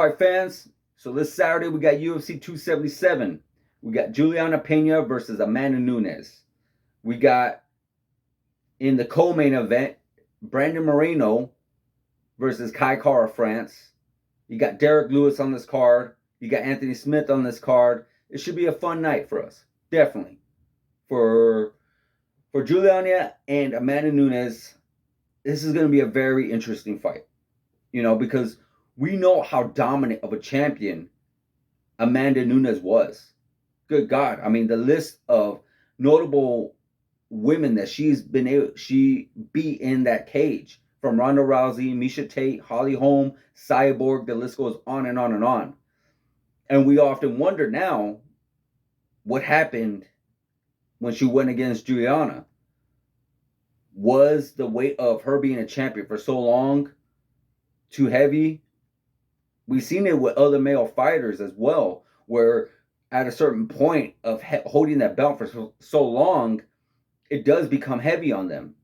fight fans. So this Saturday we got UFC 277. We got Juliana Pena versus Amanda Nunes. We got in the co-main event Brandon Moreno versus Kai Kara France. You got Derek Lewis on this card. You got Anthony Smith on this card. It should be a fun night for us, definitely. For Juliana and Amanda Nunes, this is going to be a very interesting fight. Because we know how dominant of a champion Amanda Nunes was. Good God. I mean, the list of notable women that she beat in that cage, from Ronda Rousey, Miesha Tate, Holly Holm, Cyborg, the list goes on and on and on. And we often wonder now what happened when she went against Juliana. Was the weight of her being a champion for so long too heavy? We've seen it with other male fighters as well, where at a certain point of holding that belt for so long, it does become heavy on them.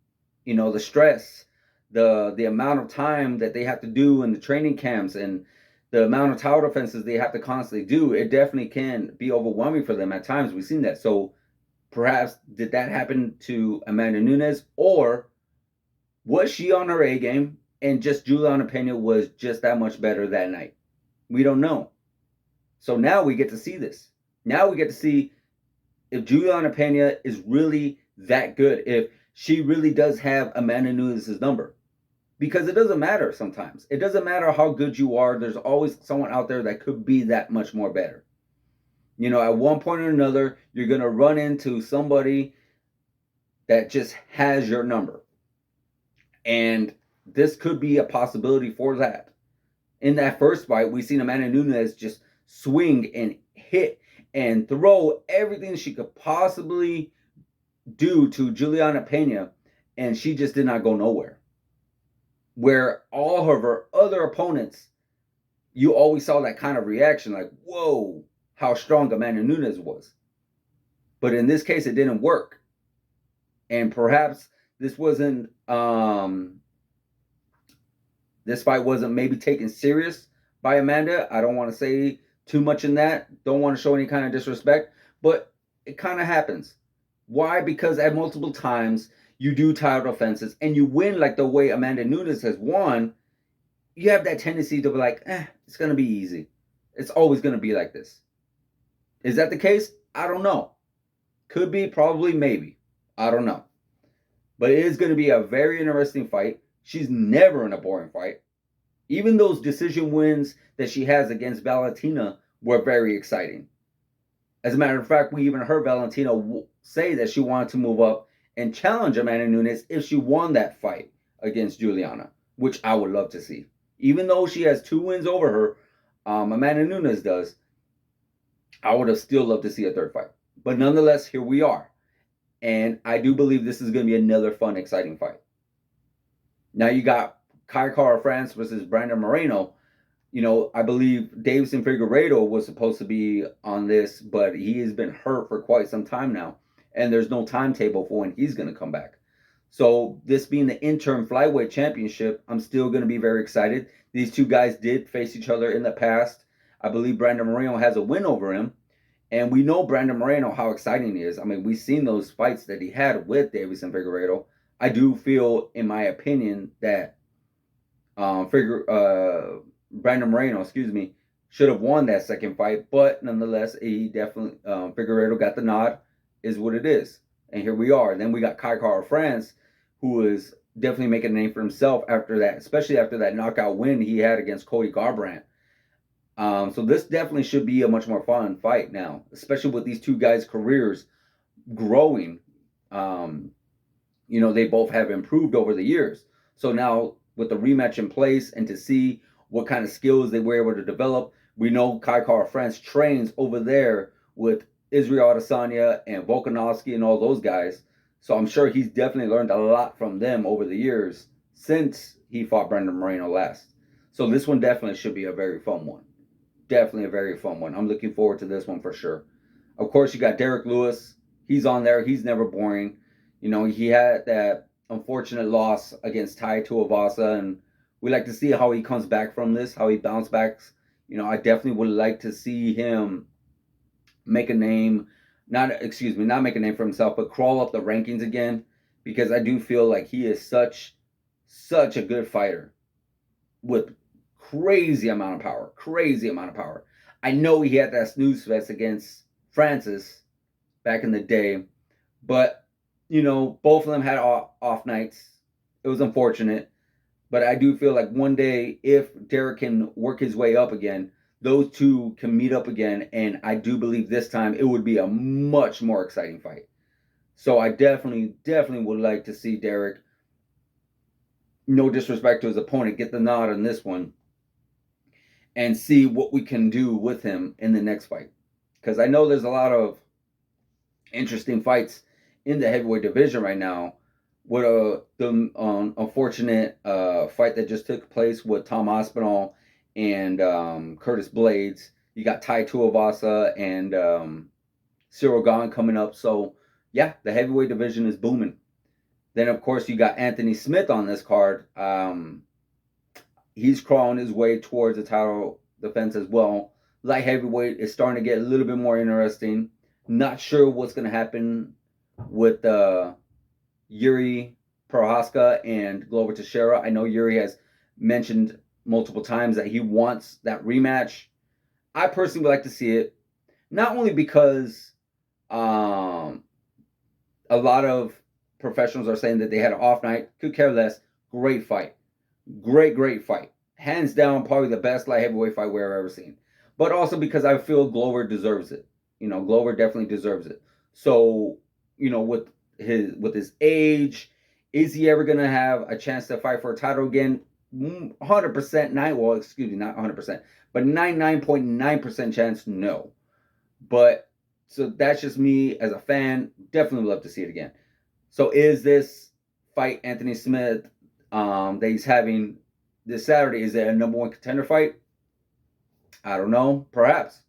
The stress, the amount of time that they have to do in the training camps, and the amount of title defenses they have to constantly do, it definitely can be overwhelming for them at times. We've seen that. So perhaps did that happen to Amanda Nunes, or was she on her A game and just Juliana Pena was just that much better that night? We don't know. So now we get to see this. Now we get to see if Juliana Pena is really that good, if she really does have Amanda Nunes' number. Because it doesn't matter sometimes. It doesn't matter how good you are. There's always someone out there that could be that much more better. At one point or another, you're going to run into somebody that just has your number. And this could be a possibility for that. In that first fight, we seen Amanda Nunes just swing and hit and throw everything she could possibly do to Juliana Pena, and she just did not go nowhere. Where all of her other opponents, you always saw that kind of reaction, like, whoa, how strong Amanda Nunes was. But in this case, it didn't work. And perhaps this fight wasn't maybe taken serious by Amanda. I don't want to say too much in that. Don't want to show any kind of disrespect, but it kind of happens. Why? Because at multiple times you do title defenses and you win like the way Amanda Nunes has won, you have that tendency to be like, it's going to be easy. It's always going to be like this. Is that the case? I don't know. Could be, probably, maybe. I don't know. But it is going to be a very interesting fight. She's never in a boring fight. Even those decision wins that she has against Valentina were very exciting. As a matter of fact, we even heard Valentina say that she wanted to move up and challenge Amanda Nunes if she won that fight against Juliana, which I would love to see. Even though she has 2 wins over her, Amanda Nunes does, I would have still loved to see a third fight. But nonetheless, here we are. And I do believe this is going to be another fun, exciting fight. Now you got Kai Kara France versus Brandon Moreno. I believe Deiveson Figueiredo was supposed to be on this, but he has been hurt for quite some time now. And there's no timetable for when he's going to come back. So this being the interim flyweight championship, I'm still going to be very excited. These two guys did face each other in the past. I believe Brandon Moreno has a win over him. And we know Brandon Moreno, how exciting he is. I mean, we've seen those fights that he had with Deiveson Figueiredo. I do feel, in my opinion, that Brandon Moreno, should have won that second fight. But nonetheless, he definitely, Figueiredo got the nod, is what it is. And here we are. Then we got Kai Kara France, who is definitely making a name for himself after that, especially after that knockout win he had against Cody Garbrandt. So this definitely should be a much more fun fight now, especially with these two guys' careers growing. They both have improved over the years. So now with the rematch in place and to see what kind of skills they were able to develop, we know Kai Kara France trains over there with Israel Adesanya and Volkanovski and all those guys. So I'm sure he's definitely learned a lot from them over the years since he fought Brandon Moreno last. So this one definitely should be a very fun one. Definitely a very fun one. I'm looking forward to this one for sure. Of course, you got Derek Lewis. He's on there. He's never boring. He had that unfortunate loss against Tai Tuivasa, and we like to see how he comes back from this, how he bounces back, I definitely would like to see him make a name, not make a name for himself, but crawl up the rankings again, because I do feel like he is such a good fighter with crazy amount of power. I know he had that snooze fest against Francis back in the day, but both of them had off nights. It was unfortunate, but I do feel like one day, if Derek can work his way up again, those two can meet up again, and I do believe this time it would be a much more exciting fight. So I definitely would like to see Derek, no disrespect to his opponent, get the nod on this one and see what we can do with him in the next fight. Because I know there's a lot of interesting fights in the heavyweight division right now. With the unfortunate fight that just took place with Tom Aspinall and Curtis Blades. You got Tai Tuivasa and Cyril Gahn coming up. So, yeah, the heavyweight division is booming. Then, of course, you got Anthony Smith on this card. He's crawling his way towards the title defense as well. Light heavyweight is starting to get a little bit more interesting. Not sure what's going to happen with Yuri Prohaska and Glover Teixeira. I know Yuri has mentioned multiple times that he wants that rematch. I personally would like to see it, not only because a lot of professionals are saying that they had an off night, could care less. Great fight. Great fight. Hands down, probably the best light heavyweight fight we've ever seen. But also because I feel Glover deserves it. Glover definitely deserves it. So, with his age, is he ever gonna have a chance to fight for a title again? 100% well, excuse me, not 100%, but 99.9% chance, no. But so that's just me as a fan. Definitely love to see it again. So is this fight Anthony Smith that he's having this Saturday, is it a number one contender fight? I don't know. Perhaps.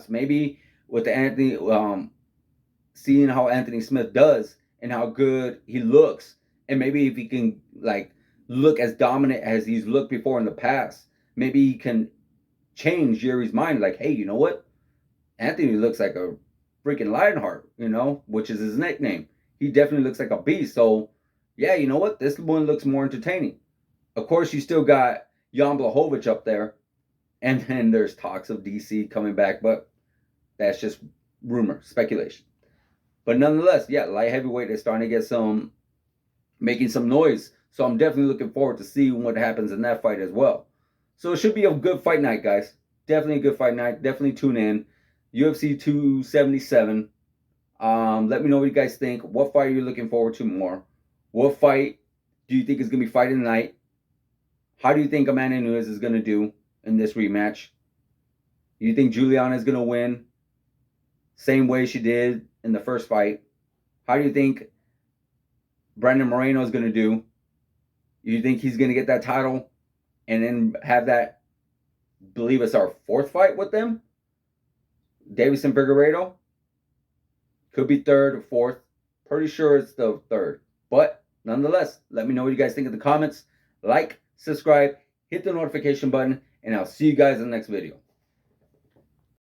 Maybe with the Anthony seeing how Anthony Smith does and how good he looks, and maybe if he can look as dominant as he's looked before in the past, maybe he can change Yuri's mind. Like, hey, you know what? Anthony looks like a freaking Lionheart, which is his nickname. He definitely looks like a beast. So, yeah, you know what? This one looks more entertaining. Of course, you still got Jan Blachowicz up there, and then there's talks of DC coming back, but that's just rumor, speculation. But nonetheless, yeah, light heavyweight is starting to get making some noise. So I'm definitely looking forward to seeing what happens in that fight as well. So it should be a good fight night, guys. Definitely a good fight night. Definitely tune in. UFC 277. Let me know what you guys think. What fight are you looking forward to more? What fight do you think is going to be fighting tonight? How do you think Amanda Nunes is going to do in this rematch? Do you think Juliana is going to win same way she did in the first fight? How do you think Brandon Moreno is going to do? You think he's going to get that title and then have that, believe it's our fourth fight with them? Davison Figueiredo? Could be third or fourth. Pretty sure it's the third. But nonetheless, let me know what you guys think in the comments. Like, subscribe, hit the notification button, and I'll see you guys in the next video.